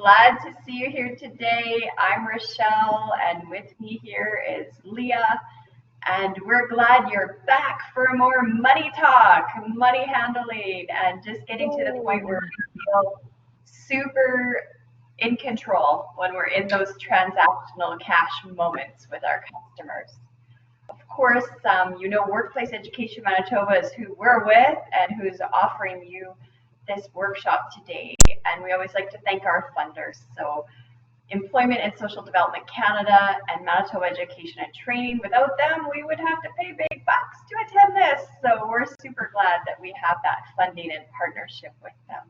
glad to see you here today. I'm Rochelle, and with me here is Leah, and we're glad you're back for more money talk, money handling, and just getting to the point where we feel super in control when we're in those transactional cash moments with our customers. Of course, Workplace Education Manitoba is who we're with and who's offering you this workshop today. And we always like to thank our funders. So Employment and Social Development Canada and Manitoba Education and Training. Without them, we would have to pay big bucks to attend this. So we're super glad that we have that funding and partnership with them.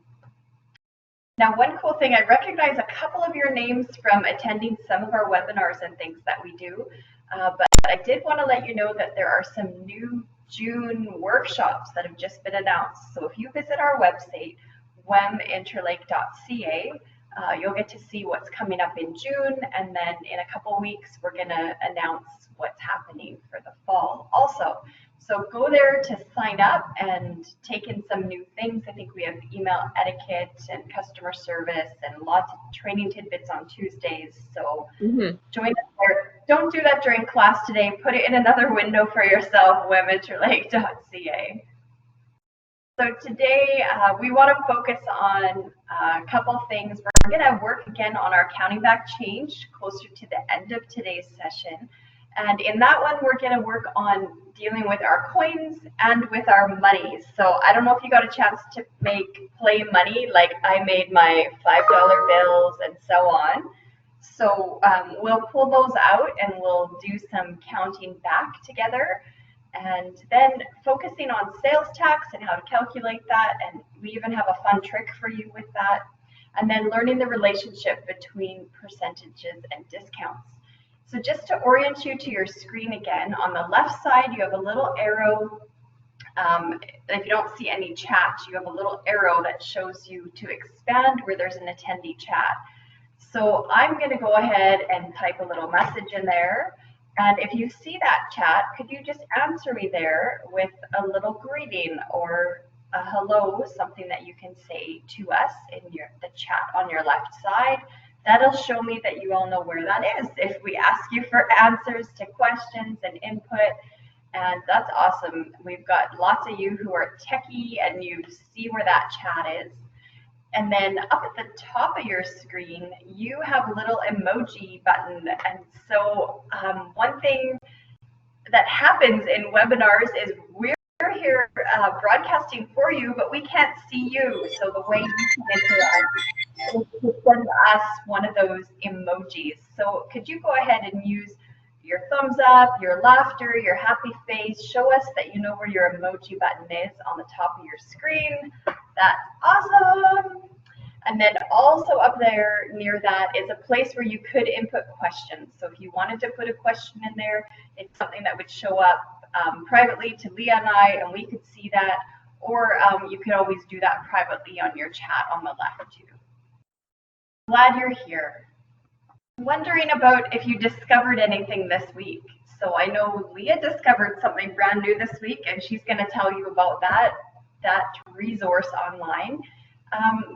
Now, one cool thing, I recognize a couple of your names from attending some of our webinars and things that we do, but I did want to let you know that there are some new June workshops that have just been announced. So if you visit our website, weminterlake.ca, you'll get to see what's coming up in June, and then in a couple weeks, we're going to announce what's happening for the fall also. So go there to sign up and take in some new things. I think we have email etiquette and customer service and lots of training tidbits on Tuesdays. So join us there. Don't do that during class today. Put it in another window for yourself, weminterlake.ca. So today we want to focus on a couple things. We're going to work again on our counting back change closer to the end of today's session. And in that one, we're going to work on dealing with our coins and with our monies. So I don't know if you got a chance to play money, like I made my $5 bills and so on. So we'll pull those out and we'll do some counting back together. And then focusing on sales tax and how to calculate that. And we even have a fun trick for you with that. And then learning the relationship between percentages and discounts. So just to orient you to your screen again, on the left side, you have a little arrow. If you don't see any chat, you have a little arrow that shows you to expand where there's an attendee chat. So I'm going to go ahead and type a little message in there. And if you see that chat, could you just answer me there with a little greeting or a hello, something that you can say to us in the chat on your left side. That'll show me that you all know where that is if we ask you for answers to questions and input. And that's awesome. We've got lots of you who are techie and you see where that chat is. And then up at the top of your screen, you have a little emoji button. And so one thing that happens in webinars is we're here broadcasting for you, but we can't see you. So the way you can interact is to send us one of those emojis. So could you go ahead and use your thumbs up, your laughter, your happy face? Show us that you know where your emoji button is on the top of your screen. That's awesome. And then also up there near that is a place where you could input questions. So if you wanted to put a question in there, it's something that would show up privately to Leah and I, and we could see that. Or you could always do that privately on your chat on the left too. Glad you're here. Wondering about if you discovered anything this week. So I know Leah discovered something brand new this week, and she's going to tell you about that resource online.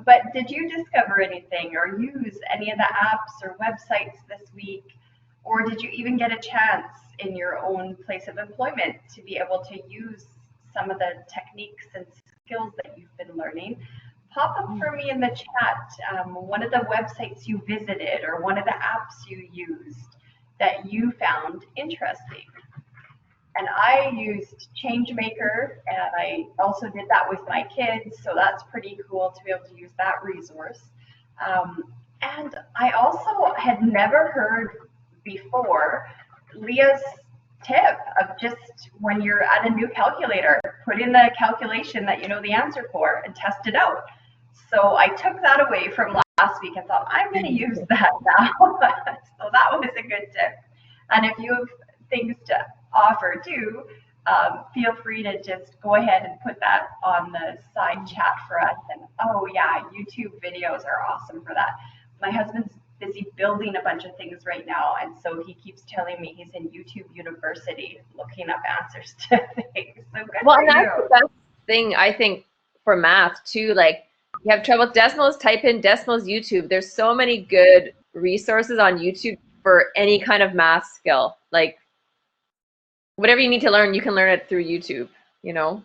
But did you discover anything or use any of the apps or websites this week? Or did you even get a chance in your own place of employment to be able to use some of the techniques and skills that you've been learning? Pop up for me in the chat one of the websites you visited or one of the apps you used that you found interesting. And I used Changemaker, and I also did that with my kids, so that's pretty cool to be able to use that resource. And I also had never heard before Leah's tip of just when you're at a new calculator, put in the calculation that you know the answer for and test it out. So I took that away from last week and thought, I'm going to use that now. So that was a good tip. And if you have things to offer too, feel free to just go ahead and put that on the side chat for us. And oh yeah, YouTube videos are awesome for that. My husband's busy building a bunch of things right now, and so he keeps telling me he's in YouTube University looking up answers to things. So good well, for and that's you. the best thing I think for math too. Like You have trouble with decimals, type in decimals YouTube. There's so many good resources on YouTube for any kind of math skill. Like whatever you need to learn, you can learn it through YouTube, you know?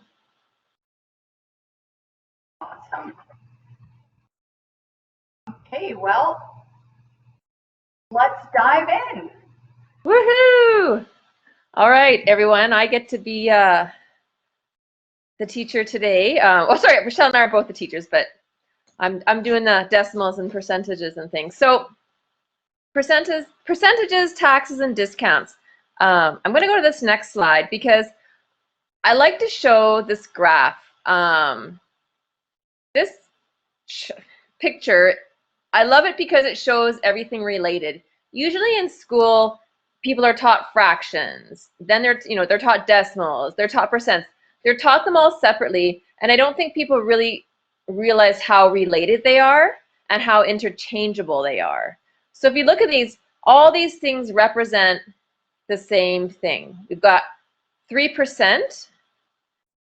Awesome. Okay, well, let's dive in. Woohoo! All right, everyone, I get to be the teacher today. Oh, sorry, Rochelle and I are both the teachers, but I'm doing the decimals and percentages and things. So percentages, taxes, and discounts. I'm going to go to this next slide because I like to show this graph. This picture, I love it because it shows everything related. Usually in school, people are taught fractions. Then they're taught decimals. They're taught percents. They're taught them all separately, and I don't think people really realize how related they are and how interchangeable they are. So if you look at these, all these things represent the same thing. We've got 3%,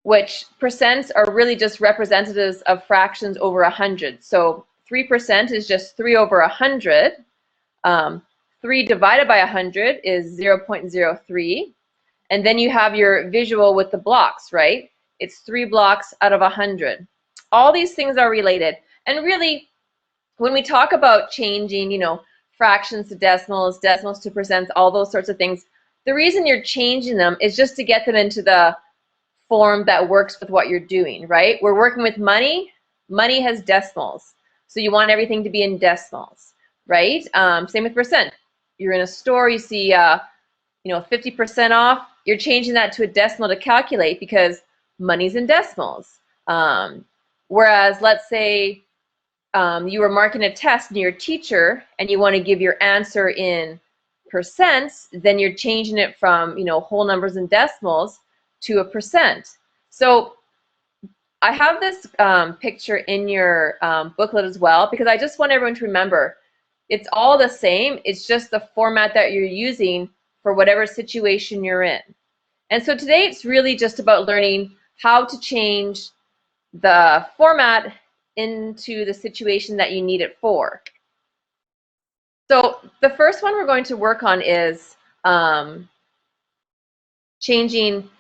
which percents are really just representatives of fractions over 100. So 3% is just 3 over 100. 3 divided by 100 is 0.03. And then you have your visual with the blocks, right? It's 3 blocks out of 100. All these things are related. And really, when we talk about changing, fractions to decimals, decimals to percents, all those sorts of things, the reason you're changing them is just to get them into the form that works with what you're doing, right? We're working with money. Money has decimals. So you want everything to be in decimals, right? Same with percent. You're in a store, you see 50% off. You're changing that to a decimal to calculate because money's in decimals. Whereas let's say you were marking a test and you're a teacher and you want to give your answer in percents, then you're changing it from whole numbers and decimals to a percent. So I have this picture in your booklet as well because I just want everyone to remember it's all the same. It's just the format that you're using for whatever situation you're in. And so today it's really just about learning how to change the format into the situation that you need it for. So the first one we're going to work on is changing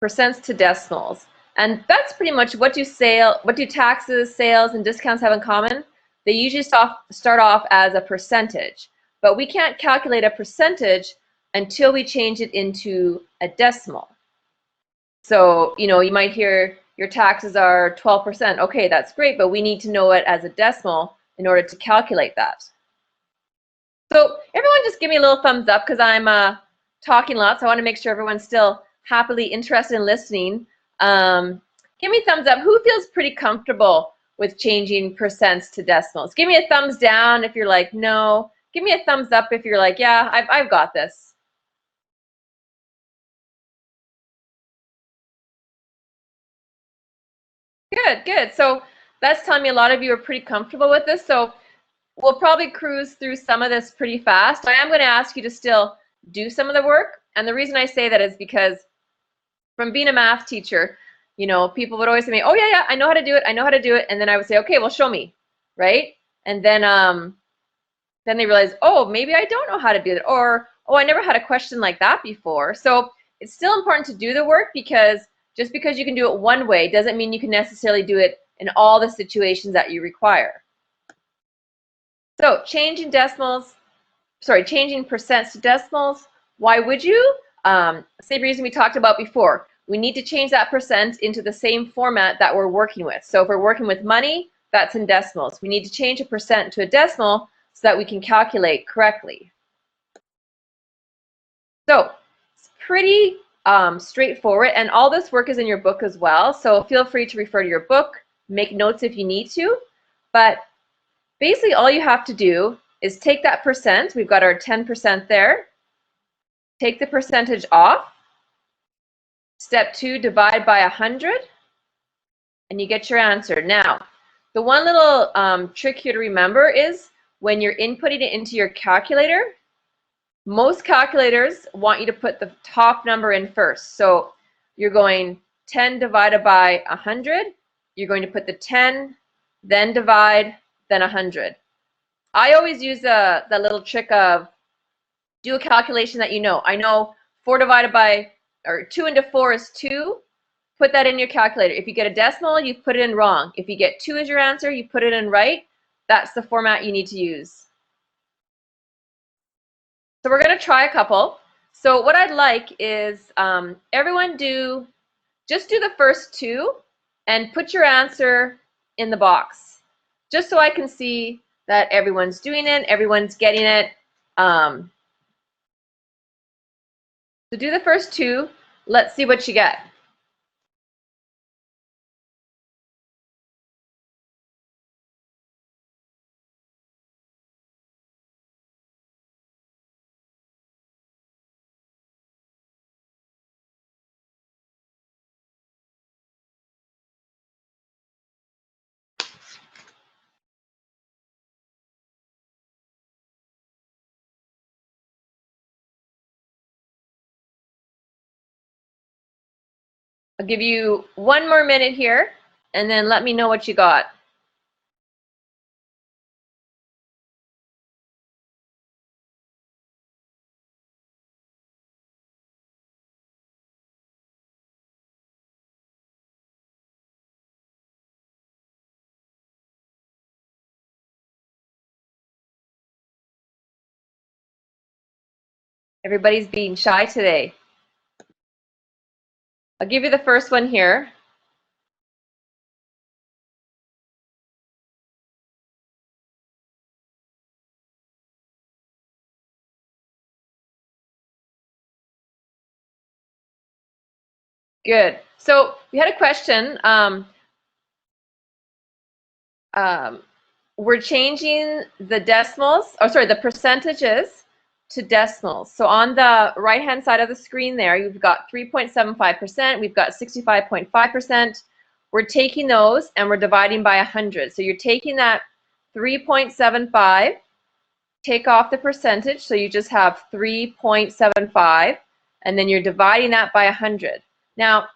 percents to decimals. And that's pretty much what do taxes, sales, and discounts have in common? They usually start off as a percentage, but we can't calculate a percentage until we change it into a decimal. So, you might hear your taxes are 12%. Okay, that's great, but we need to know it as a decimal in order to calculate that. So everyone just give me a little thumbs up because I'm talking lots. So I want to make sure everyone's still happily interested in listening. Give me a thumbs up. Who feels pretty comfortable with changing percents to decimals? Give me a thumbs down if you're like, no. Give me a thumbs up if you're like, yeah, I've got this. Good, good. So that's telling me a lot of you are pretty comfortable with this. So we'll probably cruise through some of this pretty fast. I am going to ask you to still do some of the work. And the reason I say that is because from being a math teacher, people would always say to me, oh, yeah, I know how to do it. I know how to do it. And then I would say, okay, well, show me, right? And then they realize, oh, maybe I don't know how to do it. Or, oh, I never had a question like that before. So it's still important to do the work because just because you can do it one way doesn't mean you can necessarily do it in all the situations that you require. So changing percents to decimals, why would you? Same reason we talked about before. We need to change that percent into the same format that we're working with. So if we're working with money, that's in decimals. We need to change a percent to a decimal so that we can calculate correctly. So it's pretty straightforward, and all this work is in your book as well. So feel free to refer to your book, make notes if you need to. But basically all you have to do is take that percent. We've got our 10% there. Take the percentage off. Step 2, divide by 100, and you get your answer. Now, the one little trick here to remember is when you're inputting it into your calculator, most calculators want you to put the top number in first. So you're going 10 divided by 100. You're going to put the 10 then divide, then 100. I always use the little trick of do a calculation that you know. I know 4 divided by, or 2 into 4 is 2. Put that in your calculator. If you get a decimal, you put it in wrong. If you get 2 as your answer, you put it in right. That's the format you need to use. So we're going to try a couple. So what I'd like is everyone just do the first 2 and put your answer in the box, just so I can see that everyone's doing it, everyone's getting it. So do the first 2. Let's see what you get. I'll give you 1 more minute here, and then let me know what you got. Everybody's being shy today. I'll give you the first one here. Good. So we had a question. We're changing the decimals, the percentages to decimals. So on the right-hand side of the screen there, you've got 3.75%, we've got 65.5%. We're taking those and we're dividing by 100. So you're taking that 3.75, take off the percentage, so you just have 3.75, and then you're dividing that by 100. Now,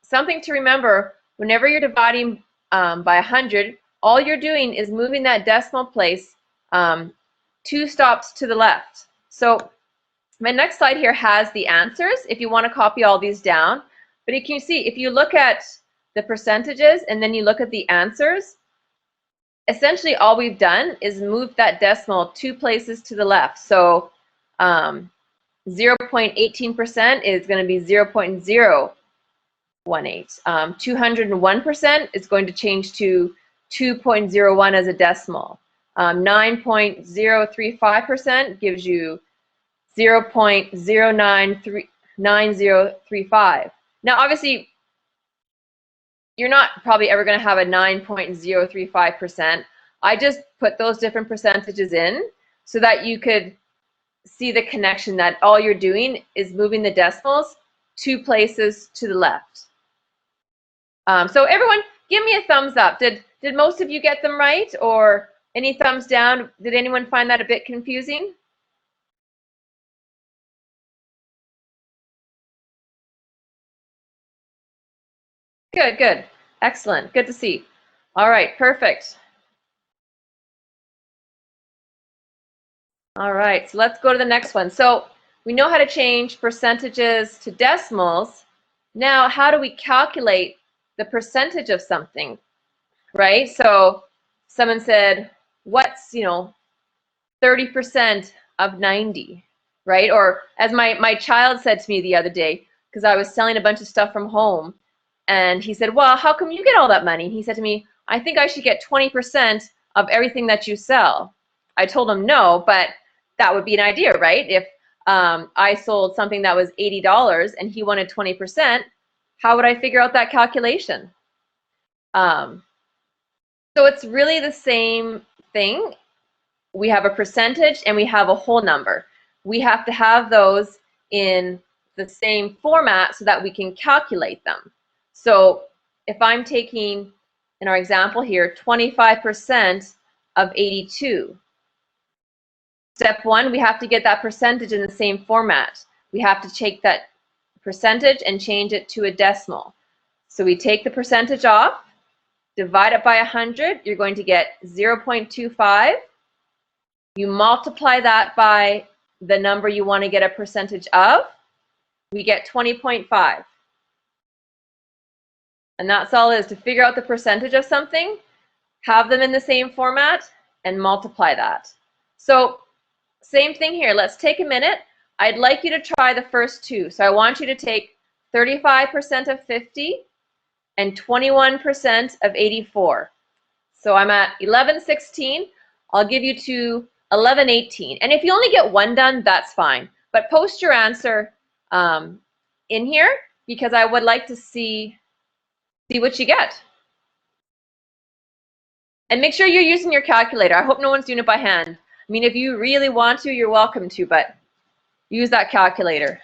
something to remember, whenever you're dividing by 100, all you're doing is moving that decimal place 2 stops to the left. So my next slide here has the answers if you want to copy all these down. But you can see, if you look at the percentages and then you look at the answers, essentially all we've done is move that decimal 2 places to the left. So 0.18% is going to be 0.018. 201% is going to change to 2.01 as a decimal. 9.035% gives you 0.09035. Now, obviously, you're not probably ever going to have a 9.035%. I just put those different percentages in so that you could see the connection that all you're doing is moving the decimals 2 places to the left. So everyone, give me a thumbs up. Did most of you get them right, or any thumbs down? Did anyone find that a bit confusing? Good, good. Excellent. Good to see. All right, perfect. All right, so let's go to the next one. So we know how to change percentages to decimals. Now, how do we calculate the percentage of something, right? So someone said, what's, 30% of 90, right? Or as my child said to me the other day, because I was selling a bunch of stuff from home, and he said, well, how come you get all that money? He said to me, I think I should get 20% of everything that you sell. I told him no, but that would be an idea, right? If I sold something that was $80 and he wanted 20%, how would I figure out that calculation? So it's really the same thing. We have a percentage and we have a whole number. We have to have those in the same format so that we can calculate them. So if I'm taking, in our example here, 25% of 82, step 1, we have to get that percentage in the same format. We have to take that percentage and change it to a decimal. So we take the percentage off, divide it by 100, you're going to get 0.25. You multiply that by the number you want to get a percentage of, we get 20.5. And that's all it is. To figure out the percentage of something, have them in the same format and multiply that. So same thing here. Let's take a minute. I'd like you to try the first two. So I want you to take 35% of 50 and 21% of 84. So I'm at 1116. I'll give you to 1118. And if you only get one done, that's fine. But post your answer in here because I would like to see what you get. And make sure you're using your calculator. I hope no one's doing it by hand. I mean, if you really want to, you're welcome to, but use that calculator.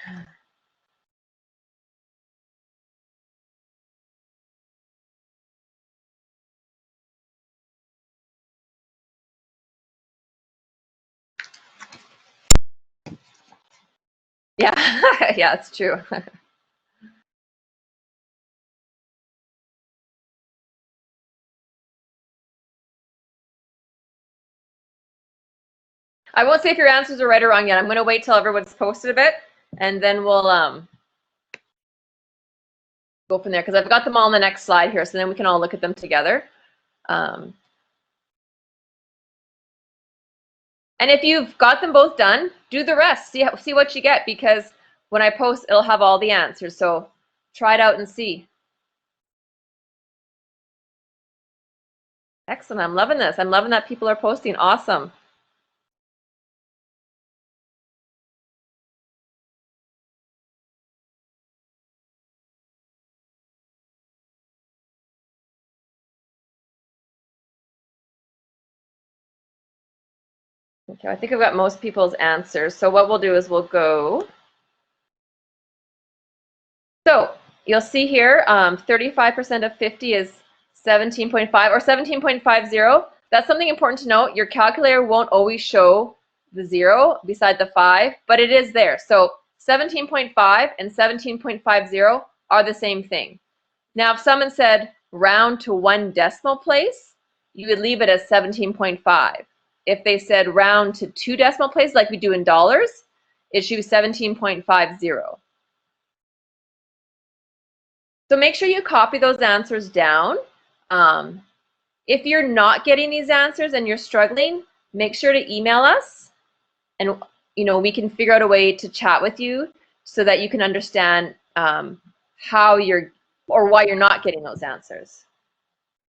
Yeah, yeah, it's true. I won't say if your answers are right or wrong yet. I'm going to wait till everyone's posted a bit, and then we'll go from there, because I've got them all on the next slide here, so then we can all look at them together. And if you've got them both done, do the rest. See what you get, because when I post, it'll have all the answers. So try it out and see. Excellent. I'm loving this. I'm loving that people are posting. Awesome. Okay, I think I've got most people's answers. So what we'll do is we'll go. So you'll see here, 35% of 50 is 17.5 or 17.50. That's something important to note. Your calculator won't always show the 0 beside the 5, but it is there. So 17.5 and 17.50 are the same thing. Now, if someone said round to 1 decimal place, you would leave it as 17.5. If they said round to 2 decimal places, like we do in dollars, it should be 17.50. So make sure you copy those answers down. If you're not getting these answers and you're struggling, make sure to email us, and we can figure out a way to chat with you so that you can understand how you're or why you're not getting those answers.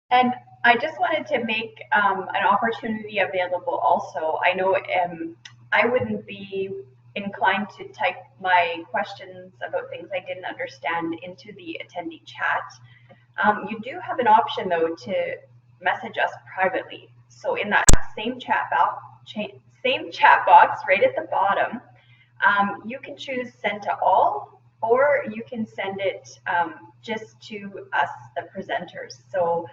And I just wanted to make an opportunity available also. I know I wouldn't be inclined to type my questions about things I didn't understand into the attendee chat. You do have an option though to message us privately. So in that same chat box right at the bottom, you can choose send to all, or you can send it just to us, the presenters. So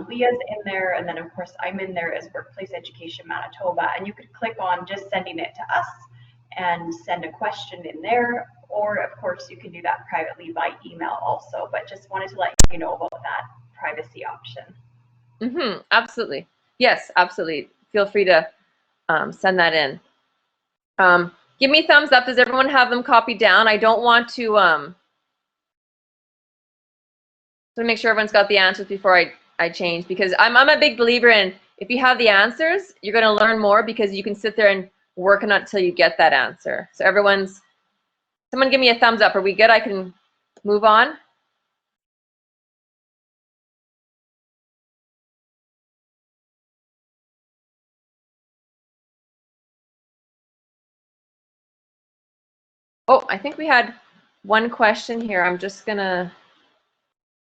Leah's in there, and then of course I'm in there as Workplace Education Manitoba, and you could click on just sending it to us and send a question in there, or of course you can do that privately by email also, but just wanted to let you know about that privacy option. Absolutely. Yes, absolutely. Feel free to send that in. Give me thumbs up. Does everyone have them copied down? I don't want to make sure everyone's got the answers before I change, because I'm a big believer in, if you have the answers, you're going to learn more because you can sit there and work on it until you get that answer. So someone give me a thumbs up. Are we good? I can move on. Oh, I think we had one question here. I'm just gonna,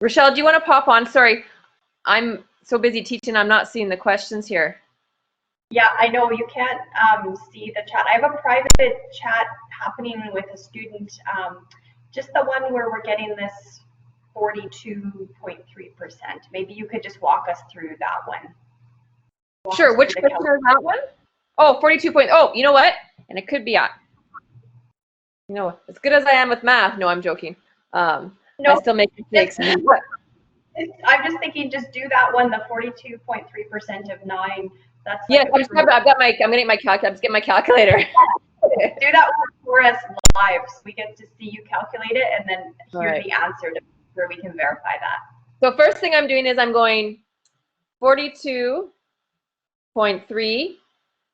Rochelle, do you want to pop on? Sorry, I'm so busy teaching, I'm not seeing the questions here. Yeah, I know you can't see the chat. I have a private chat happening with a student, just the one where we're getting this 42.3%. Maybe you could just walk us through that one. Sure, which question is that one? Oh, 42 point, oh, you know what? And it could be as good as I am with math, no, I'm joking. No, I still make mistakes. I'm just thinking, just do that one, the 42.3% of 9. That's Yes, like I'm gonna get my calculator. I'm just getting my calculator. do that one for us live, so we get to see you calculate it and then hear the answer to where we can verify that. So first thing I'm doing is I'm going 42.3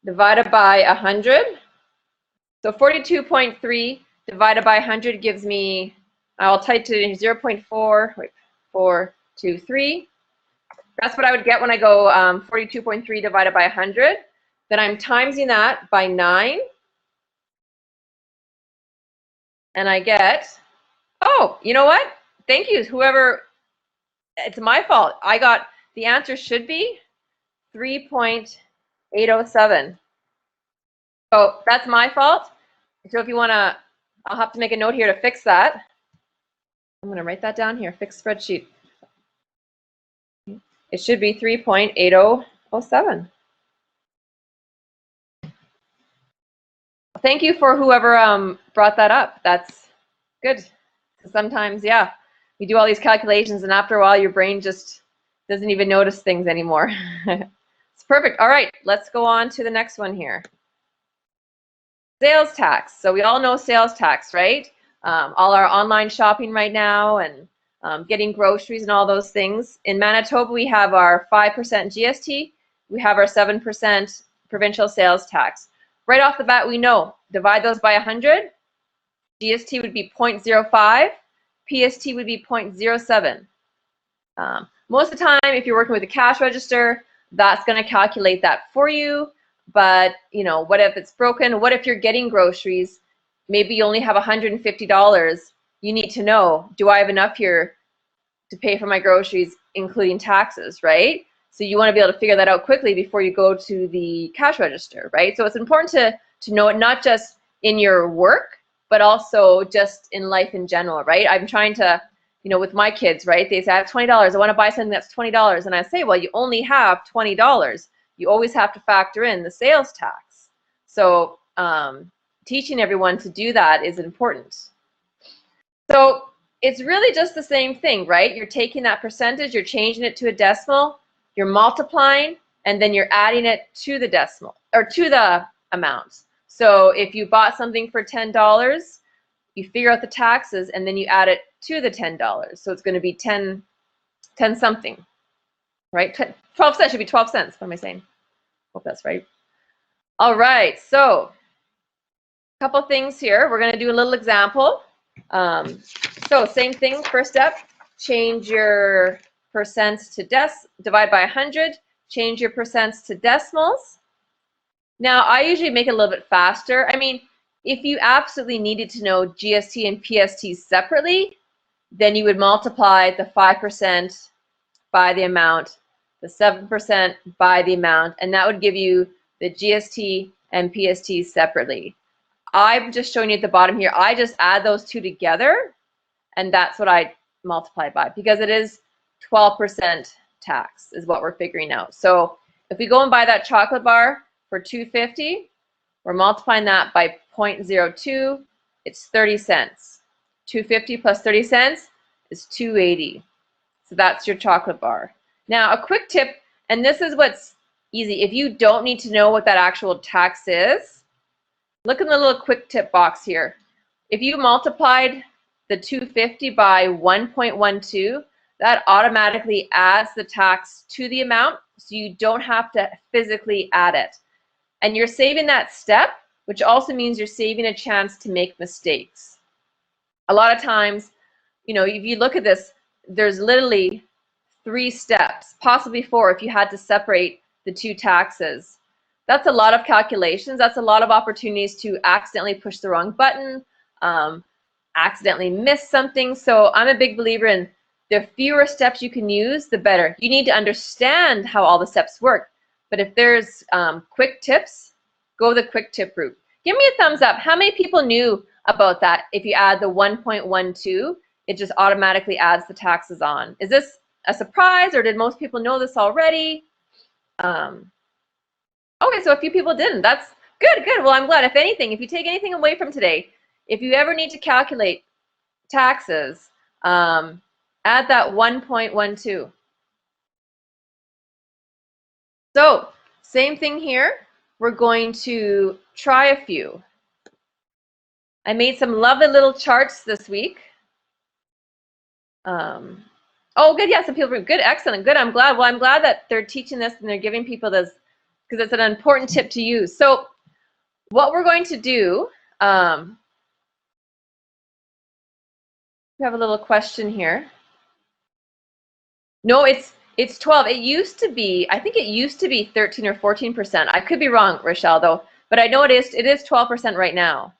divided by 100. So 42.3 divided by 100 gives me, I'll type it in 0.423. That's what I would get when I go 42.3 divided by 100. Then I'm timesing that by 9. And I get, oh, you know what? Thank you, whoever, it's my fault. I got, the answer should be 3.807. So that's my fault. So if you want to, I'll have to make a note here to fix that. I'm going to write that down here, fix spreadsheet. It should be 3.8007. Thank you for whoever brought that up. That's good. Sometimes, yeah, you do all these calculations and after a while your brain just doesn't even notice things anymore. It's perfect. All right, let's go on to the next one here. Sales tax. So we all know sales tax, right? All our online shopping right now and getting groceries and all those things. In Manitoba, we have our 5% GST. We have our 7% provincial sales tax. Right off the bat, we know, divide those by 100. GST would be 0.05. PST would be 0.07. Most of the time, if you're working with a cash register, that's going to calculate that for you. But, you know, what if it's broken? What if you're getting groceries? Maybe you only have $150. You need to know, do I have enough here to pay for my groceries, including taxes, right? So you want to be able to figure that out quickly before you go to the cash register, right? So it's important to know it not just in your work, but also just in life in general, right? I'm trying to, you know, with my kids, right? They say, I have $20. I want to buy something that's $20. And I say, well, you only have $20. You always have to factor in the sales tax. So teaching everyone to do that is important. So it's really just the same thing, right? You're taking that percentage, you're changing it to a decimal, you're multiplying, and then you're adding it to the decimal, or to the amount. So if you bought something for $10, you figure out the taxes, and then you add it to the $10. So it's going to be 10 something, right? 12 cents should be 12 cents. What am I saying? Hope that's right. All right, so a couple things here. We're going to do a little example. So same thing, first step, change your percents to divide by 100, change your percents to decimals. Now, I usually make it a little bit faster. I mean, if you absolutely needed to know GST and PST separately, then you would multiply the 5% by the amount, the 7% by the amount, and that would give you the GST and PST separately. I'm just showing you at the bottom here, I just add those two together, and that's what I multiply by, because it is 12% tax is what we're figuring out. So if we go and buy that chocolate bar for $2.50, we're multiplying that by 0.02, it's 30 cents. $2.50 plus 30 cents is $2.80. So that's your chocolate bar. Now, a quick tip, and this is what's easy. If you don't need to know what that actual tax is, look in the little quick tip box here. If you multiplied the $2.50 by 1.12, that automatically adds the tax to the amount, so you don't have to physically add it. And you're saving that step, which also means you're saving a chance to make mistakes. A lot of times, you know, if you look at this, there's literally 3 steps, possibly 4 if you had to separate the two taxes. That's a lot of calculations. That's a lot of opportunities to accidentally push the wrong button, accidentally miss something. So I'm a big believer in the fewer steps you can use, the better. You need to understand how all the steps work. But if there's quick tips, go the quick tip route. Give me a thumbs up. How many people knew about that? If you add the 1.12, it just automatically adds the taxes on. Is this a surprise, or did most people know this already? Okay, so a few people didn't. That's good, good. Well, I'm glad. If anything, if you take anything away from today, if you ever need to calculate taxes, Add that 1.12. So same thing here. We're going to try a few. I made some lovely little charts this week. Oh, good. Yeah, some people were good. Excellent. Good. I'm glad. Well, I'm glad that they're teaching this and they're giving people this because it's an important tip to use. So what we're going to do, we have a little question here. No, it's 12. It used to be, I think it used to be 13 or 14%. I could be wrong, Rochelle, though, but I know it is 12% right now.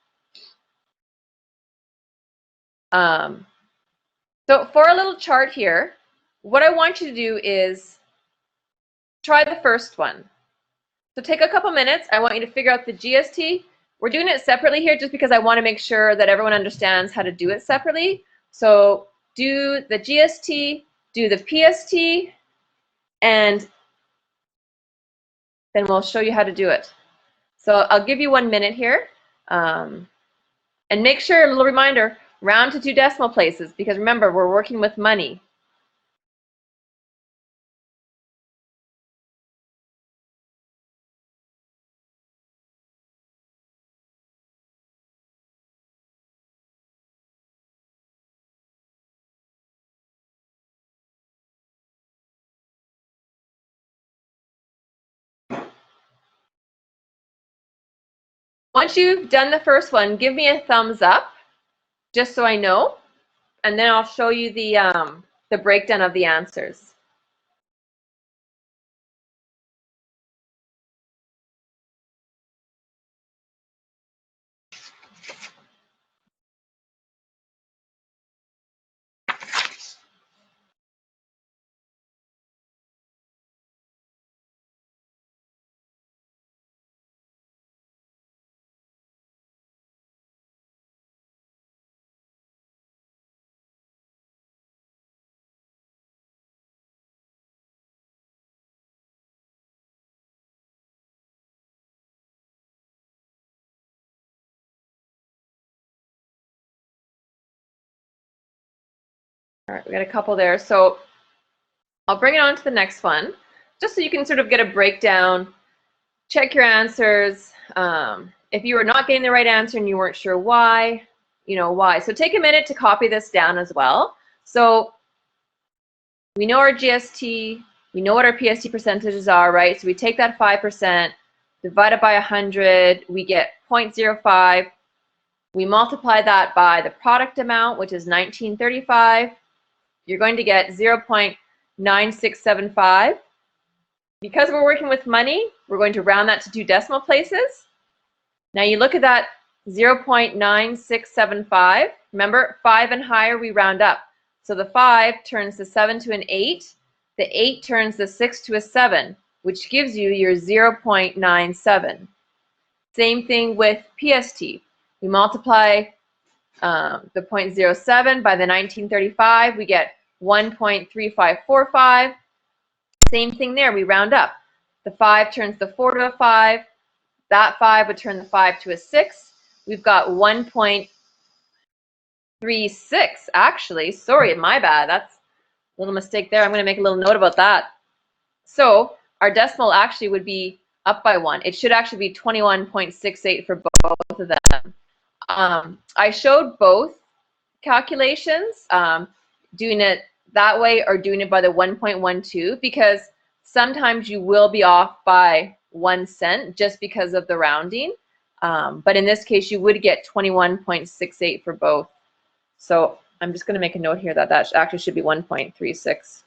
So for a little chart here, what I want you to do is try the first one. So take a couple minutes. I want you to figure out the GST. We're doing it separately here just because I want to make sure that everyone understands how to do it separately. So do the GST, do the PST, and then we'll show you how to do it. So I'll give you 1 minute here. And make sure, a little reminder, round to 2 decimal places, because remember, we're working with money. Once you've done the first one, give me a thumbs up, just so I know, and then I'll show you the breakdown of the answers. All right, we got a couple there. So I'll bring it on to the next one, just so you can sort of get a breakdown, check your answers. If you were not getting the right answer and you weren't sure why, you know why. So take a minute to copy this down as well. So we know our GST, we know what our PST percentages are, right? So we take that 5%, divide it by 100, we get 0.05. We multiply that by the product amount, which is 1935. You're going to get 0.9675. Because we're working with money, we're going to round that to 2 decimal places. Now you look at that 0.9675. Remember, 5 and higher, we round up. So the 5 turns the 7 to an 8. The 8 turns the 6 to a 7, which gives you your 0.97. Same thing with PST. We multiply the 0.07 by the 1935. We get 1.3545. Same thing there. We round up. The 5 turns the 4 to a 5. That 5 would turn the 5 to a 6. We've got 1.36, actually. Sorry, my bad. That's a little mistake there. I'm going to make a little note about that. So our decimal actually would be up by 1. It should actually be 21.68 for both of them. I showed both calculations, doing it that way or doing it by the 1.12, because sometimes you will be off by 1 cent just because of the rounding. But in this case, you would get 21.68 for both. So I'm just going to make a note here that that actually should be 1.36.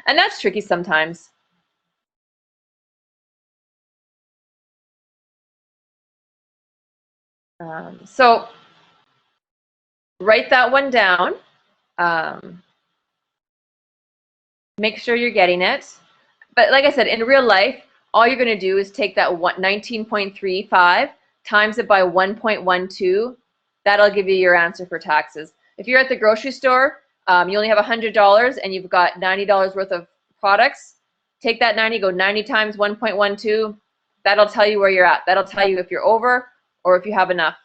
And that's tricky sometimes. So write that one down. Make sure you're getting it. But like I said, in real life, all you're going to do is take that 19.35 times it by 1.12. That'll give you your answer for taxes. If you're at the grocery store, you only have $100 and you've got $90 worth of products. Take that 90, go 90 times 1.12. That'll tell you where you're at. That'll tell you if you're over or if you have enough.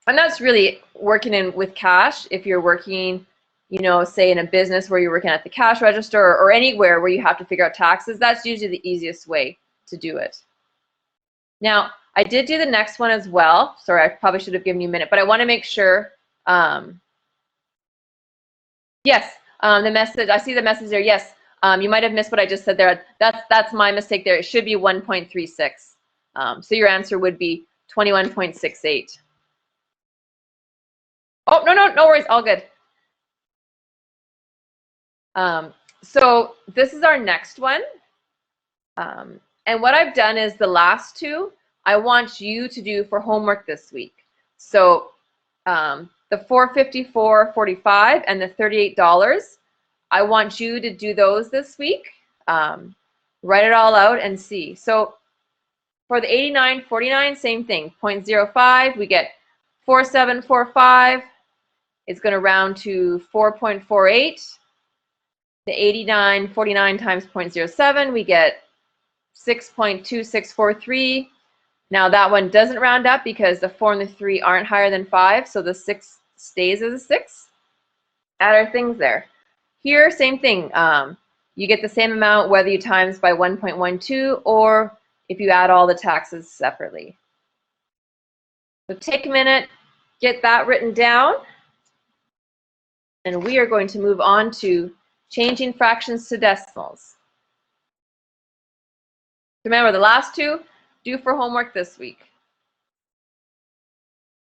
And that's really working in with cash. If you're working, you know, say in a business where you're working at the cash register or anywhere where you have to figure out taxes, that's usually the easiest way to do it. Now, I did do the next one as well. Sorry, I probably should have given you a minute, but I want to make sure. Yes, the message, I see the message there. Yes, you might have missed what I just said there. That's my mistake there. It should be 1.36. So your answer would be 21.68. Oh, no worries, all good. So this is our next one. And what I've done is the last two, I want you to do for homework this week. So the $454.45 and the $38, I want you to do those this week. Write it all out and see. So for the 89.49, same thing, 0.05, we get 4745. It's going to round to 4.48. The 89.49 times 0.07, we get 6.2643. Now that one doesn't round up because the 4 and the 3 aren't higher than 5, so the 6 stays as a 6. Add our things there. Here, same thing. You get the same amount whether you times by 1.12 or if you add all the taxes separately. So take a minute, get that written down, and we are going to move on to changing fractions to decimals. Remember, the last two, due for homework this week.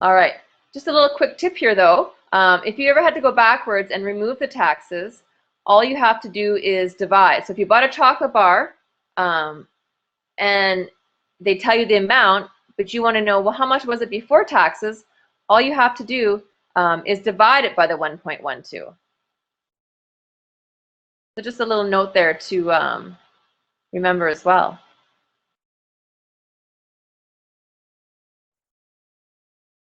All right, just a little quick tip here though. If you ever had to go backwards and remove the taxes, all you have to do is divide. So if you bought a chocolate bar and they tell you the amount, but you want to know, well, how much was it before taxes? All you have to do is divide it by the 1.12. So just a little note there to remember as well.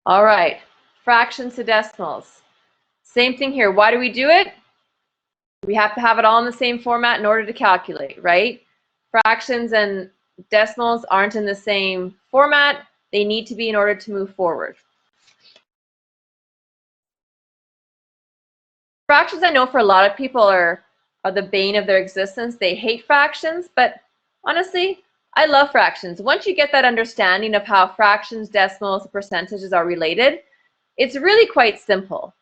All right, fractions to decimals. Same thing here. Why do we do it? We have to have it all in the same format in order to calculate, right? Fractions and decimals aren't in the same format. They need to be in order to move forward. Fractions, I know for a lot of people are the bane of their existence. They hate fractions, but honestly, I love fractions. Once you get that understanding of how fractions, decimals, percentages are related, it's really quite simple.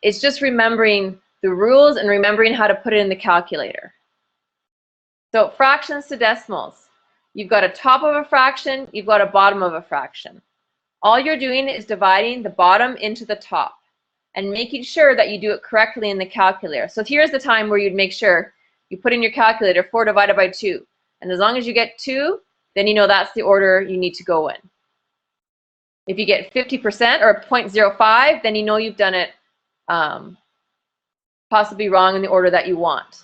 It's just remembering the rules and remembering how to put it in the calculator. So fractions to decimals. You've got a top of a fraction, you've got a bottom of a fraction. All you're doing is dividing the bottom into the top and making sure that you do it correctly in the calculator. So here's the time where you'd make sure you put in your calculator 4 divided by 2. And as long as you get 2, then you know that's the order you need to go in. If you get 50% or 0.05, then you know you've done it possibly wrong in the order that you want.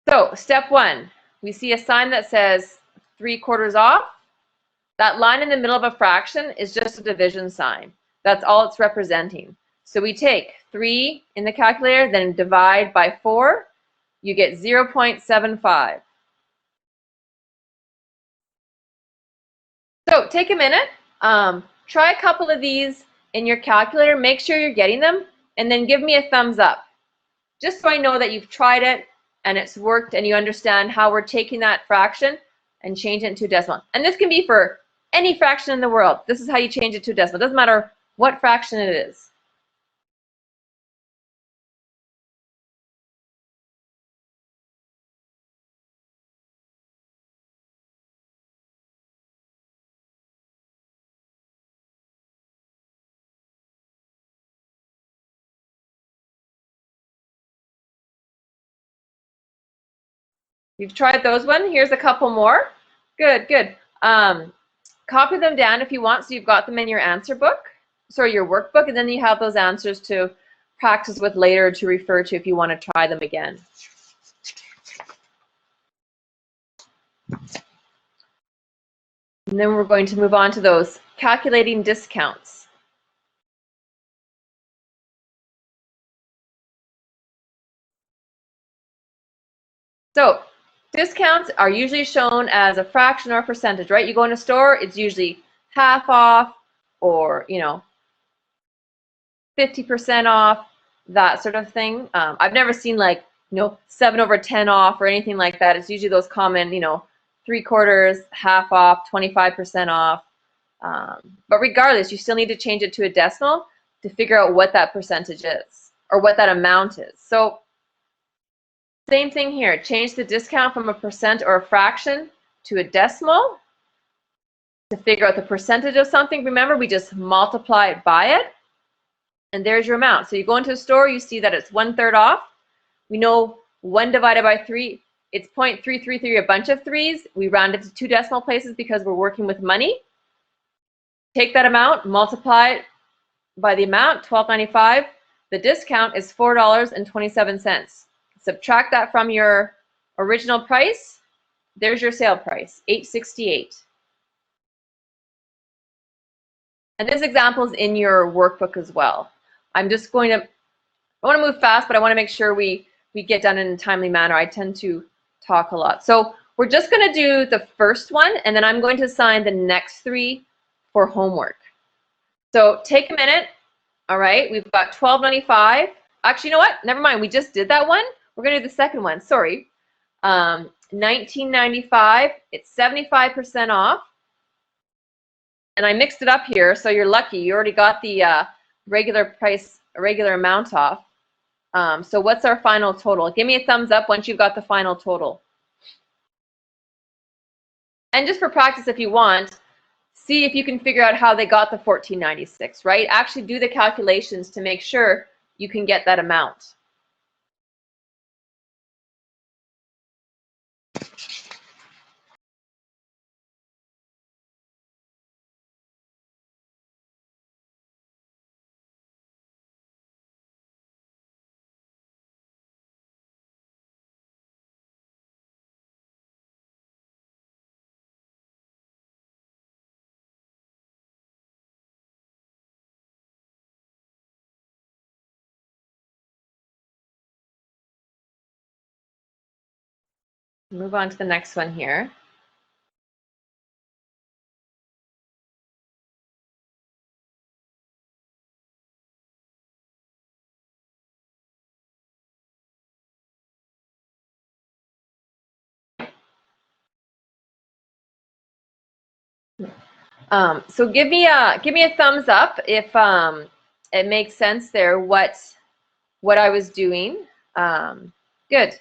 So step 1, we see a sign that says 3/4 off. That line in the middle of a fraction is just a division sign. That's all it's representing. So we take 3 in the calculator, then divide by 4. You get 0.75. So take a minute, try a couple of these in your calculator, make sure you're getting them, and then give me a thumbs up. Just so I know that you've tried it and it's worked and you understand how we're taking that fraction and changing it to a decimal. And this can be for any fraction in the world. This is how you change it to a decimal. It doesn't matter what fraction it is. You've tried those one. Here's a couple more. Good, good. Copy them down if you want so you've got them in your answer book, sorry, your workbook, and then you have those answers to practice with later to refer to if you want to try them again. And then we're going to move on to those calculating discounts. So discounts are usually shown as a fraction or a percentage, right? You go in a store, it's usually half off or, you know, 50% off, that sort of thing. I've never seen like, you know, 7/10 off or anything like that. It's usually those common, you know, 3/4, half off, 25% off. But regardless, you still need to change it to a decimal to figure out what that percentage is or what that amount is. So same thing here. Change the discount from a percent or a fraction to a decimal to figure out the percentage of something. Remember, we just multiply it by it, and there's your amount. So you go into a store, you see that it's 1/3 off. We know 1 divided by 3, it's 0.333, a bunch of threes. We round it to 2 decimal places because we're working with money. Take that amount, multiply it by the amount, $12.95. The discount is $4.27. Subtract that from your original price. There's your sale price, $8.68. And this example is in your workbook as well. I'm just going to, I want to move fast, but I want to make sure we get done in a timely manner. I tend to talk a lot. So we're just going to do the first one, and then I'm going to assign the next 3 for homework. So take a minute. All right, we've got $12.95. Actually, you know what? Never mind. We just did that one. We're going to do the second one. Sorry. $19.95. It's 75% off. And I mixed it up here, so you're lucky. You already got the regular price, regular amount off. So what's our final total? Give me a thumbs up once you've got the final total. And just for practice, if you want, see if you can figure out how they got the $14.96, right? Actually do the calculations to make sure you can get that amount. Move on to the next one here. So give me a thumbs up if it makes sense there what I was doing. Good.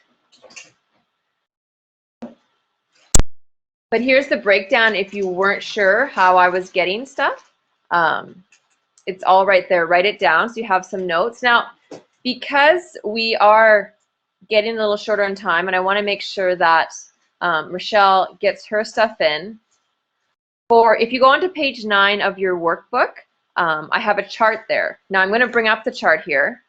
But here's the breakdown if you weren't sure how I was getting stuff. It's all right there. Write it down so you have some notes. Now, because we are getting a little shorter on time, and I want to make sure that Rochelle gets her stuff in. If you go onto page 9 of your workbook, I have a chart there. Now I'm going to bring up the chart here.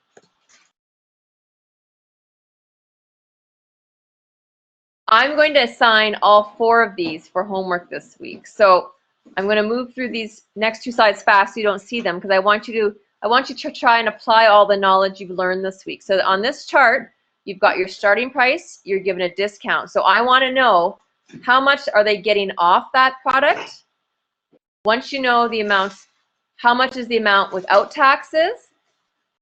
I'm going to assign all 4 of these for homework this week. So I'm going to move through these next 2 slides fast so you don't see them, because I want you to try and apply all the knowledge you've learned this week. So on this chart, you've got your starting price, you're given a discount. So I want to know how much are they getting off that product. Once you know the amount, how much is the amount without taxes,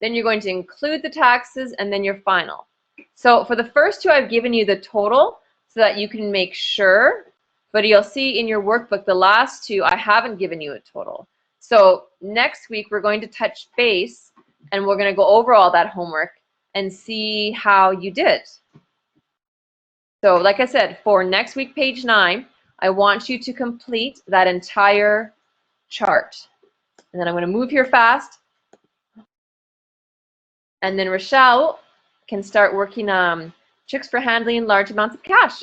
then you're going to include the taxes and then your final. So for the first 2, I've given you the total so that you can make sure, but you'll see in your workbook, the last 2, I haven't given you a total. So next week, we're going to touch base and we're going to go over all that homework and see how you did. So like I said, for next week, page 9, I want you to complete that entire chart. And then I'm going to move here fast. And then Rochelle can start working tricks for handling large amounts of cash.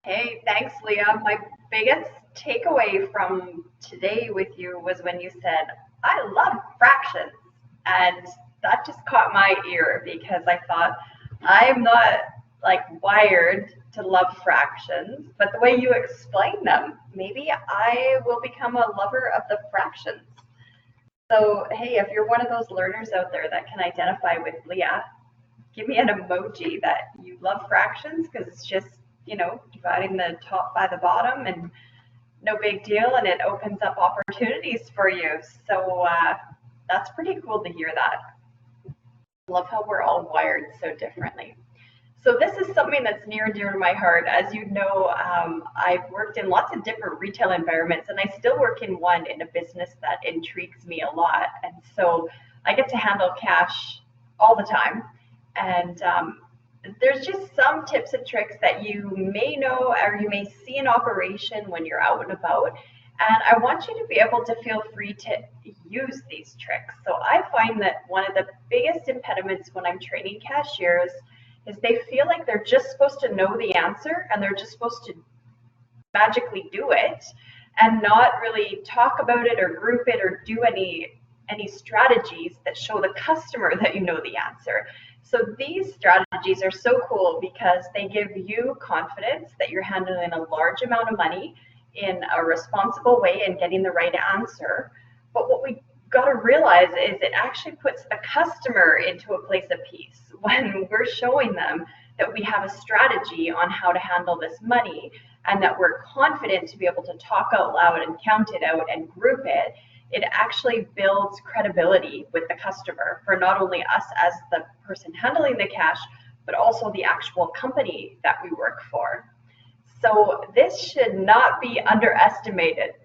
Hey, thanks, Leah. My biggest takeaway from today with you was when you said, I love fractions. And that just caught my ear because I thought, I'm not like wired to love fractions, but the way you explain them, maybe I will become a lover of the fractions. So, hey, if you're one of those learners out there that can identify with Leah, give me an emoji that you love fractions, because it's just, you know, dividing the top by the bottom and no big deal, and it opens up opportunities for you. So that's pretty cool to hear that. Love how we're all wired so differently. So this is something that's near and dear to my heart. As you know, I've worked in lots of different retail environments, and I still work in one in a business that intrigues me a lot. And so I get to handle cash all the time. And there's just some tips and tricks that you may know or you may see in operation when you're out and about. And I want you to be able to feel free to use these tricks. So I find that one of the biggest impediments when I'm training cashiers is they feel like they're just supposed to know the answer and they're just supposed to magically do it and not really talk about it or group it or do any strategies that show the customer that you know the answer. So these strategies are so cool because they give you confidence that you're handling a large amount of money in a responsible way and getting the right answer. But what we got to realize is it actually puts the customer into a place of peace when we're showing them that we have a strategy on how to handle this money and that we're confident to be able to talk out loud and count it out and group it. It actually builds credibility with the customer for not only us as the person handling the cash, but also the actual company that we work for. So this should not be underestimated.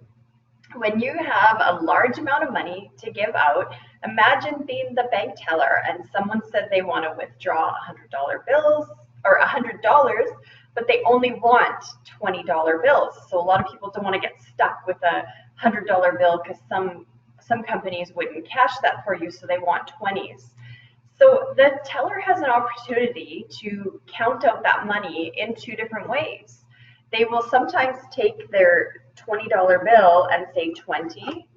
When you have a large amount of money to give out, imagine being the bank teller and someone said they want to withdraw $100 bills or $100, but they only want $20 bills. So a lot of people don't want to get stuck with a $100 bill because some companies wouldn't cash that for you, so they want 20s. So the teller has an opportunity to count out that money in two different ways. They will sometimes take their $20 bill and say 20,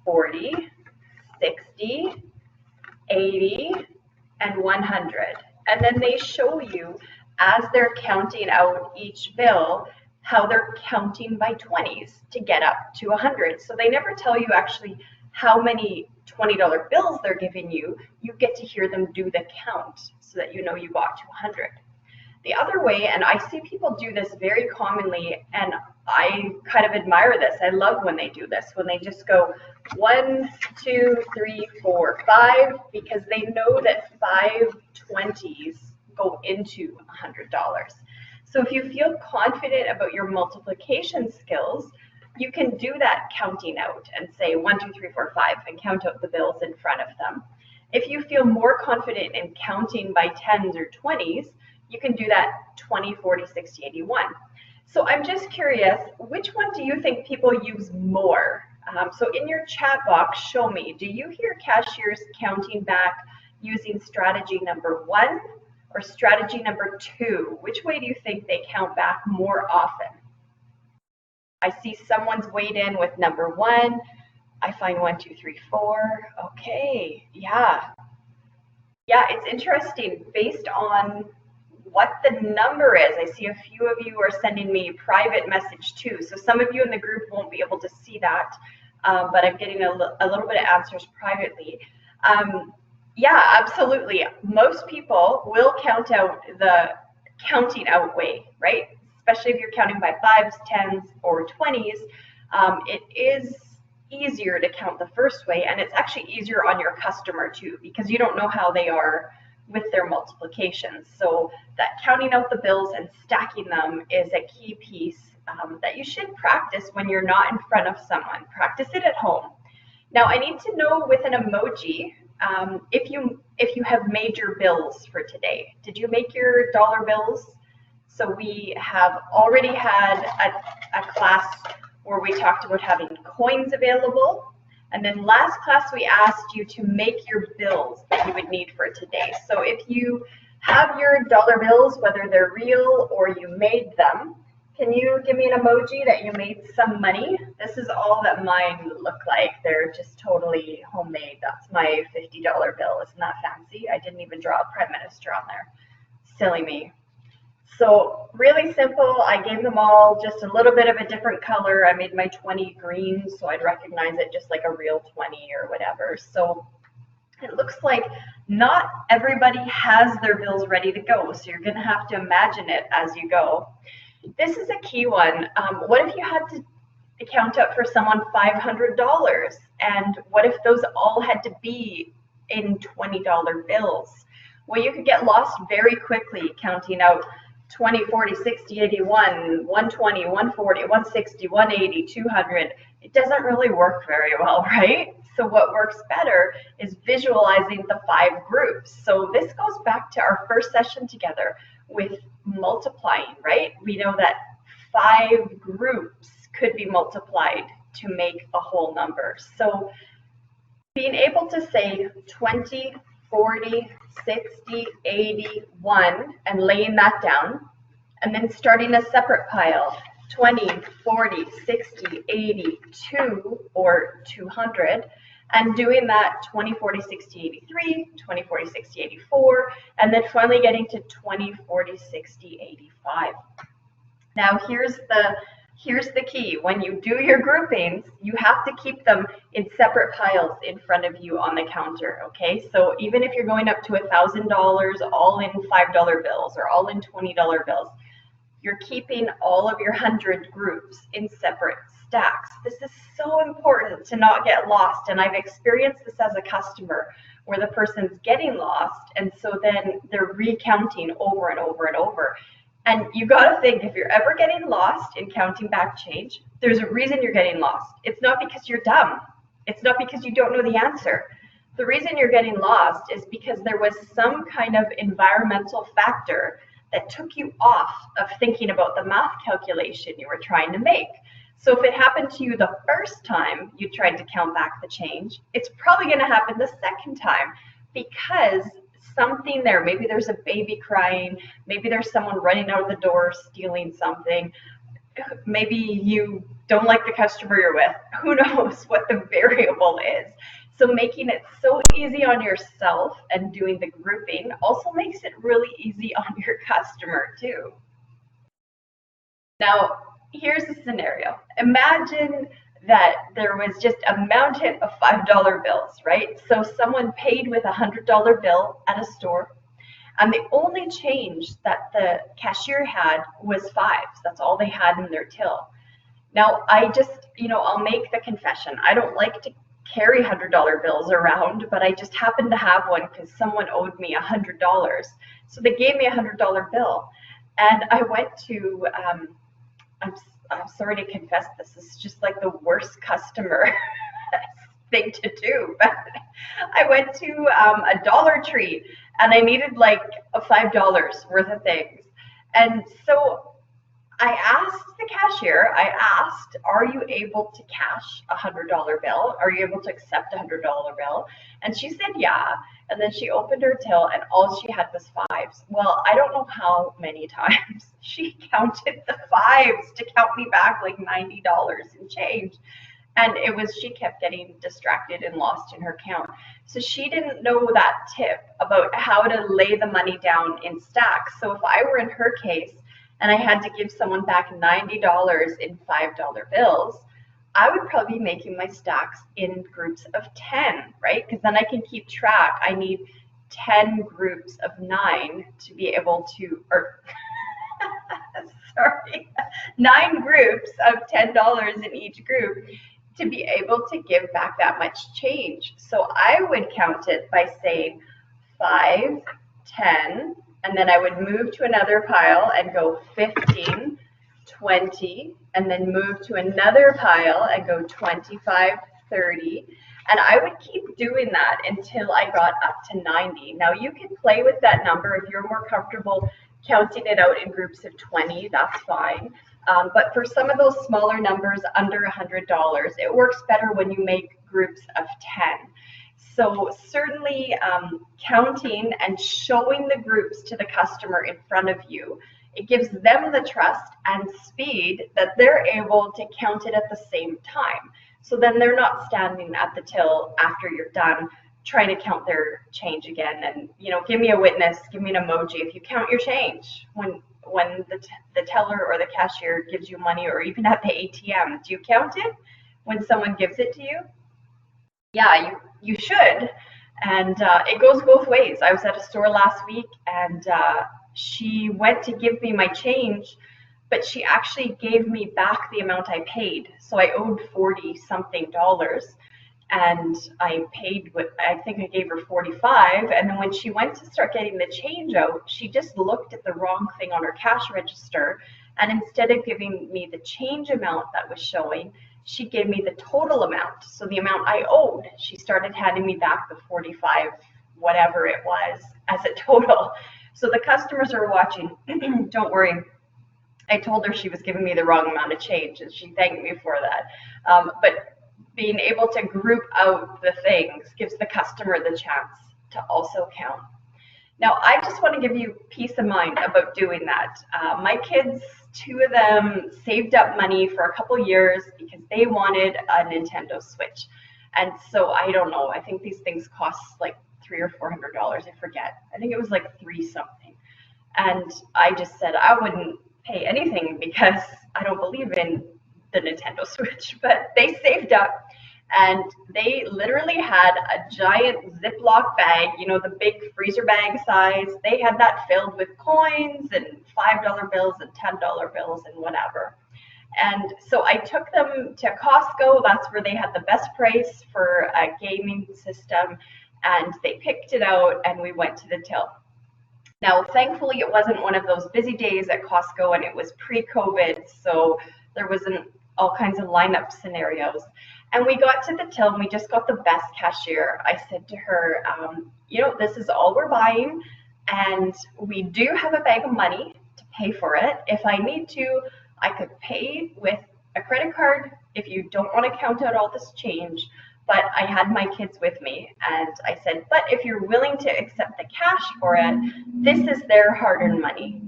40, 60, 80, and 100. And then they show you as they're counting out each bill how they're counting by 20s to get up to 100. So they never tell you actually how many $20 bills they're giving you. You get to hear them do the count so that you know you got to 100. The other way, and I see people do this very commonly, and I kind of admire this. I love when they do this, when they just go 1, 2, 3, 4, 5, because they know that 5 20s go into $100. So if you feel confident about your multiplication skills, you can do that counting out and say 1, 2, 3, 4, 5 and count out the bills in front of them. If you feel more confident in counting by 10s or 20s, you can do that 20, 40, 60, 81. So I'm just curious, which one do you think people use more? So in your chat box, show me, do you hear cashiers counting back using strategy number 1 or strategy number 2? Which way do you think they count back more often? I see someone's weighed in with number 1. I find 1, 2, 3, 4. Okay, yeah. Yeah, it's interesting based on what the number is. I see a few of you are sending me private message too. So some of you in the group won't be able to see that, but I'm getting a little bit of answers privately. Yeah, absolutely. Most people will count out the counting out way, right? Especially if you're counting by 5s, 10s, or 20s. It is easier to count the first way, and it's actually easier on your customer too, because you don't know how they are with their multiplications. So that counting out the bills and stacking them is a key piece that you should practice when you're not in front of someone. Practice it at home. Now I need to know with an emoji if you have made your bills for today. Did you make your dollar bills? So we have already had a class where we talked about having coins available. And then last class, we asked you to make your bills that you would need for today. So if you have your dollar bills, whether they're real or you made them, can you give me an emoji that you made some money? This is all that mine look like. They're just totally homemade. That's my $50 bill. Isn't that fancy? I didn't even draw a prime minister on there. Silly me. So really simple. I gave them all just a little bit of a different color. I made my 20 green so I'd recognize it just like a real 20 or whatever. So it looks like not everybody has their bills ready to go. So you're going to have to imagine it as you go. This is a key one. What if you had to count up for someone $500. And what if those all had to be in $20 bills? Well, you could get lost very quickly counting out 20, 40, 60, 81, 120, 140, 160, 180, 200. It doesn't really work very well, right? So what works better is visualizing the 5 groups. So this goes back to our first session together with multiplying, right? We know that 5 groups could be multiplied to make a whole number. So being able to say 20, 40, 60, 80, 1, and laying that down, and then starting a separate pile, 20, 40, 60, 80, 2, or 200, and doing that 20, 40, 60, 83, 20, 40, 60, 84, and then finally getting to 20, 40, 60, 85. Now here's the key. When you do your groupings, you have to keep them in separate piles in front of you on the counter, okay? So even if you're going up to $1,000 all in $5 bills or all in $20 bills, you're keeping all of your 100 groups in separate stacks. This is so important to not get lost, and I've experienced this as a customer where the person's getting lost, and so then they're recounting over and over and over. And you got to think, if you're ever getting lost in counting back change, there's a reason you're getting lost. It's not because you're dumb. It's not because you don't know the answer. The reason you're getting lost is because there was some kind of environmental factor that took you off of thinking about the math calculation you were trying to make. So if it happened to you the first time you tried to count back the change, it's probably going to happen the second time because something there, maybe there's a baby crying, maybe there's someone running out of the door stealing something, maybe you don't like the customer you're with, who knows what the variable is. So making it so easy on yourself and doing the grouping also makes it really easy on your customer too. Now, here's a scenario. Imagine that there was just a mountain of $5 bills, right? So someone paid with a $100 bill at a store, and the only change that the cashier had was 5s. That's all they had in their till. Now, I just, I'll make the confession. I don't like to carry $100 bills around, but I just happened to have one because someone owed me $100. So they gave me a $100 bill, and I went to, I'm sorry to confess this is just like the worst customer thing to do, but I went to a Dollar Tree and I needed like $5 worth of things. And so I asked the cashier, are you able to cash a $100 bill? Are you able to accept a $100 bill? And she said, yeah. And then she opened her till and all she had was 5s. Well, I don't know how many times she counted the 5s to count me back like $90 in change. And she kept getting distracted and lost in her count. So she didn't know that tip about how to lay the money down in stacks. So if I were in her case and I had to give someone back $90 in $5 bills, I would probably be making my stacks in groups of 10, right? Because then I can keep track. I need 10 groups of 9 to be able to, or sorry, 9 groups of $10 in each group to be able to give back that much change. So I would count it by saying 5, 10, and then I would move to another pile and go 15, 20, and then move to another pile and go 25, 30. And I would keep doing that until I got up to 90. Now you can play with that number if you're more comfortable counting it out in groups of 20, that's fine. But for some of those smaller numbers under $100, it works better when you make groups of 10. So certainly counting and showing the groups to the customer in front of you, it gives them the trust and speed that they're able to count it at the same time. So then they're not standing at the till after you're done trying to count their change again. And, give me a witness, give me an emoji if you count your change when the teller or the cashier gives you money, or even at the ATM. Do you count it when someone gives it to you? Yeah, you should. And it goes both ways. I was at a store last week and she went to give me my change, but she actually gave me back the amount I paid. So I owed 40 something dollars, and I paid what I think I gave her 45. And then when she went to start getting the change out, she just looked at the wrong thing on her cash register. And instead of giving me the change amount that was showing, she gave me the total amount. So the amount I owed, she started handing me back the 45, whatever it was, as a total. So the customers are watching. Don't worry. I told her she was giving me the wrong amount of change, and she thanked me for that. But being able to group out the things gives the customer the chance to also count. Now, I just want to give you peace of mind about doing that. My kids, 2 of them saved up money for a couple years because they wanted a Nintendo Switch. And so I don't know, I think these things cost like $300 or $400, I forget. I think it was like 3 something. And I just said I wouldn't pay anything because I don't believe in the Nintendo Switch, but they saved up. And they literally had a giant Ziploc bag, you know, the big freezer bag size. They had that filled with coins and $5 bills and $10 bills and whatever. And so I took them to Costco. That's where they had the best price for a gaming system. And they picked it out and we went to the till. Now, thankfully, it wasn't one of those busy days at Costco and it was pre-COVID. So there wasn't all kinds of lineup scenarios. And we got to the till and we just got the best cashier. I said to her, you know, this is all we're buying, and we do have a bag of money to pay for it. If I need to, I could pay with a credit card if you don't want to count out all this change. But I had my kids with me, and I said, but if you're willing to accept the cash for it, this is their hard-earned money.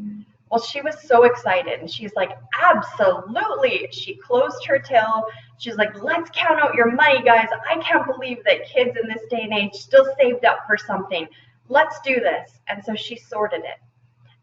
Well, she was so excited, and she's like, absolutely. She closed her till. She's like, let's count out your money, guys. I can't believe that kids in this day and age still saved up for something. Let's do this. And so she sorted it.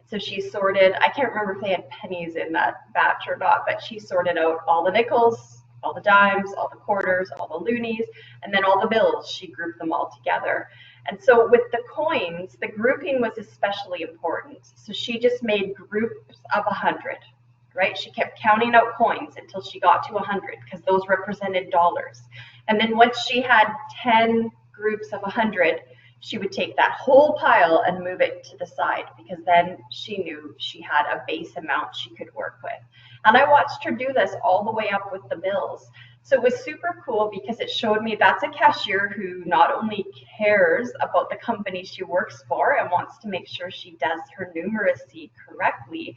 So she sorted, I can't remember if they had pennies in that batch or not, but she sorted out all the nickels, all the dimes, all the quarters, all the loonies, and then all the bills. She grouped them all together. And so with the coins, the grouping was especially important. So she just made groups of 100, right? She kept counting out coins until she got to 100 because those represented dollars. And then once she had 10 groups of 100, she would take that whole pile and move it to the side because then she knew she had a base amount she could work with. And I watched her do this all the way up with the bills. So it was super cool because it showed me that's a cashier who not only cares about the company she works for and wants to make sure she does her numeracy correctly,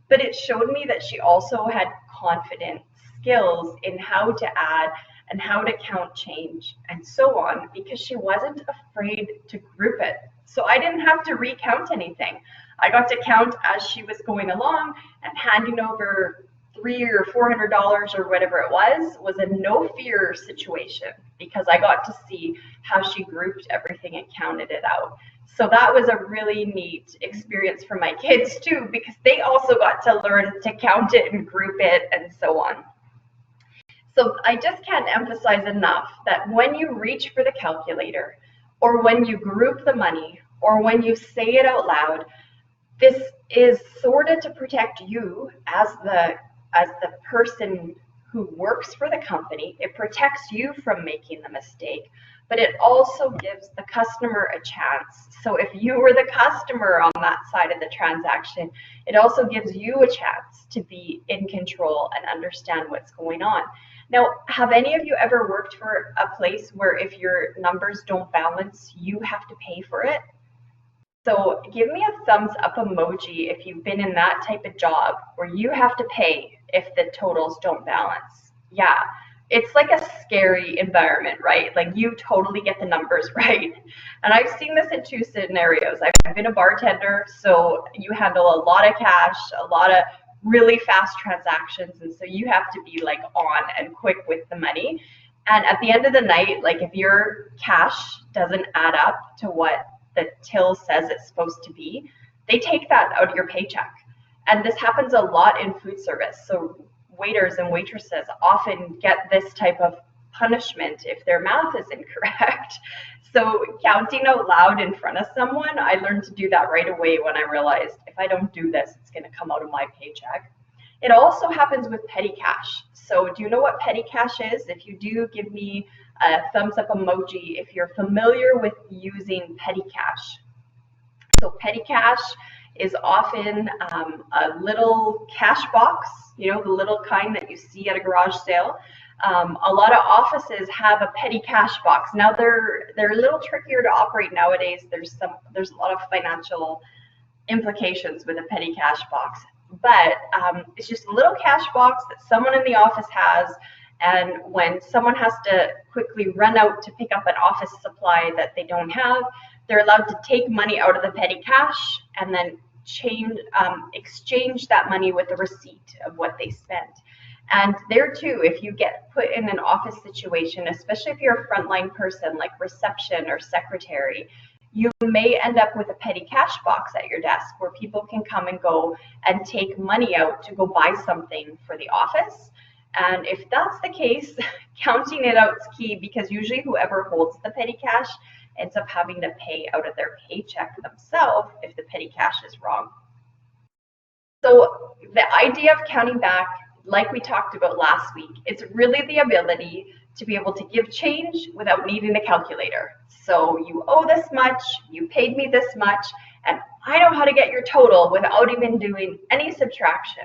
but it showed me that she also had confident skills in how to add and how to count change and so on, because she wasn't afraid to group it. So I didn't have to recount anything. I got to count as she was going along, and handing over $300 or $400 or whatever it was a no fear situation because I got to see how she grouped everything and counted it out. So that was a really neat experience for my kids too, because they also got to learn to count it and group it and so on. So I just can't emphasize enough that when you reach for the calculator, or when you group the money, or when you say it out loud, this is sort of to protect you as the person who works for the company. It protects you from making the mistake, but it also gives the customer a chance. So if you were the customer on that side of the transaction, it also gives you a chance to be in control and understand what's going on. Now, have any of you ever worked for a place where if your numbers don't balance, you have to pay for it? So give me a thumbs up emoji if you've been in that type of job where you have to pay if the totals don't balance. Yeah, it's like a scary environment, right? Like you totally get the numbers right. And I've seen this in 2 scenarios. I've been a bartender, so you handle a lot of cash, a lot of really fast transactions, and so you have to be like on and quick with the money. And at the end of the night, like if your cash doesn't add up to what the till says it's supposed to be, they take that out of your paycheck. And this happens a lot in food service. So waiters and waitresses often get this type of punishment if their math is incorrect. So counting out loud in front of someone, I learned to do that right away when I realized if I don't do this, it's going to come out of my paycheck. It also happens with petty cash. So do you know what petty cash is? If you do, give me a thumbs up emoji if you're familiar with using petty cash. So petty cash is often a little cash box, you know, the little kind that you see at a garage sale. A lot of offices have a petty cash box. Now they're a little trickier to operate nowadays. There's a lot of financial implications with a petty cash box, but it's just a little cash box that someone in the office has, and when someone has to quickly run out to pick up an office supply that they don't have, they're allowed to take money out of the petty cash and then exchange that money with a receipt of what they spent. And there too, if you get put in an office situation, especially if you're a frontline person like reception or secretary, you may end up with a petty cash box at your desk where people can come and go and take money out to go buy something for the office. And if that's the case, counting it out is key, because usually whoever holds the petty cash ends up having to pay out of their paycheck themselves if the petty cash is wrong. So the idea of counting back, like we talked about last week, it's really the ability to be able to give change without needing a calculator. So you owe this much, you paid me this much, and I know how to get your total without even doing any subtraction.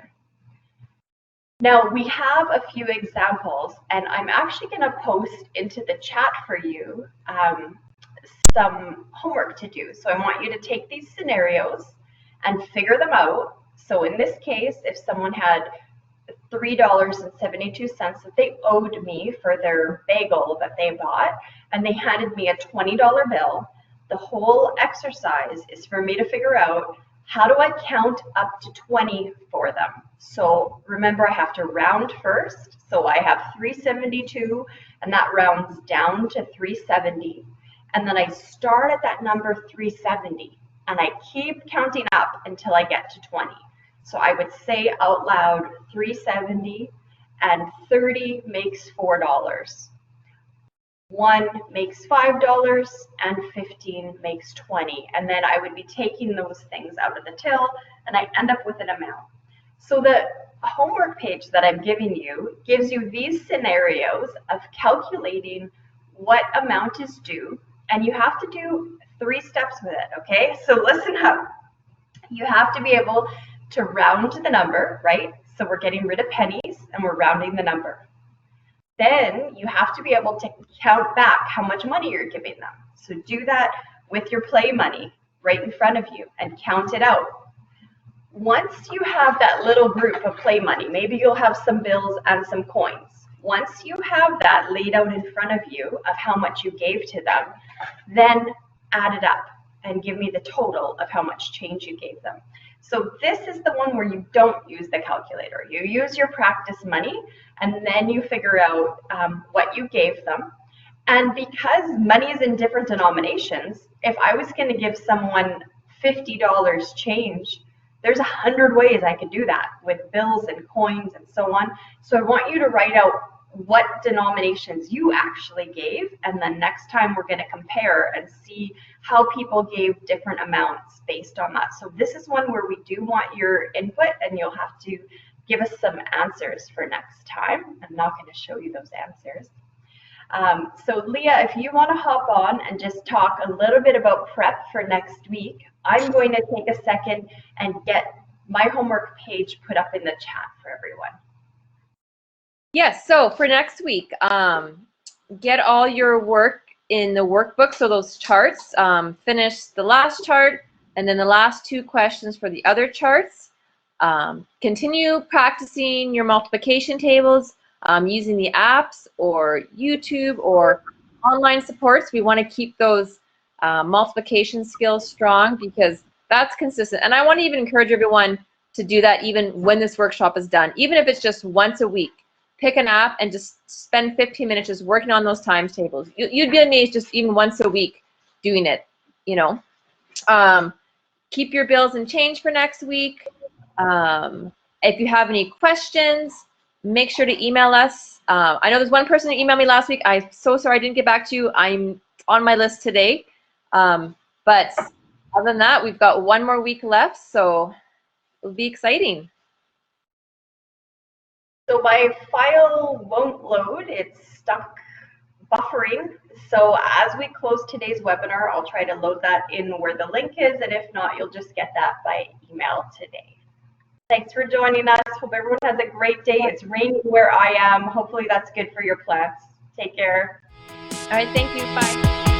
Now we have a few examples, and I'm actually going to post into the chat for you some homework to do. So I want you to take these scenarios and figure them out. So in this case, if someone had $3.72 that they owed me for their bagel that they bought, and they handed me a $20 bill, the whole exercise is for me to figure out, how do I count up to 20 for them? So remember, I have to round first. So I have 372, and that rounds down to 370. And then I start at that number 370, and I keep counting up until I get to 20. So I would say out loud 370, and 30 makes $4. 1 makes $5, and 15 makes 20. And then I would be taking those things out of the till, and I end up with an amount. So the homework page that I'm giving you gives you these scenarios of calculating what amount is due, and you have to do 3 steps with it, okay? So listen up. You have to be able to round the number, right? So we're getting rid of pennies and we're rounding the number. Then you have to be able to count back how much money you're giving them. So do that with your play money right in front of you and count it out. Once you have that little group of play money, maybe you'll have some bills and some coins. Once you have that laid out in front of you of how much you gave to them, then add it up and give me the total of how much change you gave them. So this is the one where you don't use the calculator. You use your practice money, and then you figure out what you gave them. And because money is in different denominations, if I was going to give someone $50 change, there's 100 ways I could do that with bills and coins and so on. So I want you to write out what denominations you actually gave, and then next time we're going to compare and see how people gave different amounts based on that. So this is one where we do want your input, and you'll have to give us some answers for next time. I'm not going to show you those answers. So Leah, if you want to hop on and just talk a little bit about prep for next week, I'm going to take a second and get my homework page put up in the chat for everyone. Yes, so for next week, get all your work in the workbook, so those charts, finish the last chart and then the last 2 questions for the other charts. Continue practicing your multiplication tables using the apps or YouTube or online supports. We want to keep those multiplication skills strong because that's consistent. And I want to even encourage everyone to do that even when this workshop is done, even if it's just once a week. Pick an app and just spend 15 minutes just working on those times tables. You'd be amazed just even once a week doing it, you know. Keep your bills and change for next week. If you have any questions, make sure to email us. I know there's one person who emailed me last week. I'm so sorry I didn't get back to you. I'm on my list today. But other than that, we've got 1 more week left, so it'll be exciting. So my file won't load, it's stuck buffering. So as we close today's webinar, I'll try to load that in where the link is, and if not, you'll just get that by email today. Thanks for joining us. Hope everyone has a great day. It's raining where I am. Hopefully that's good for your plants. Take care. All right, thank you. Bye.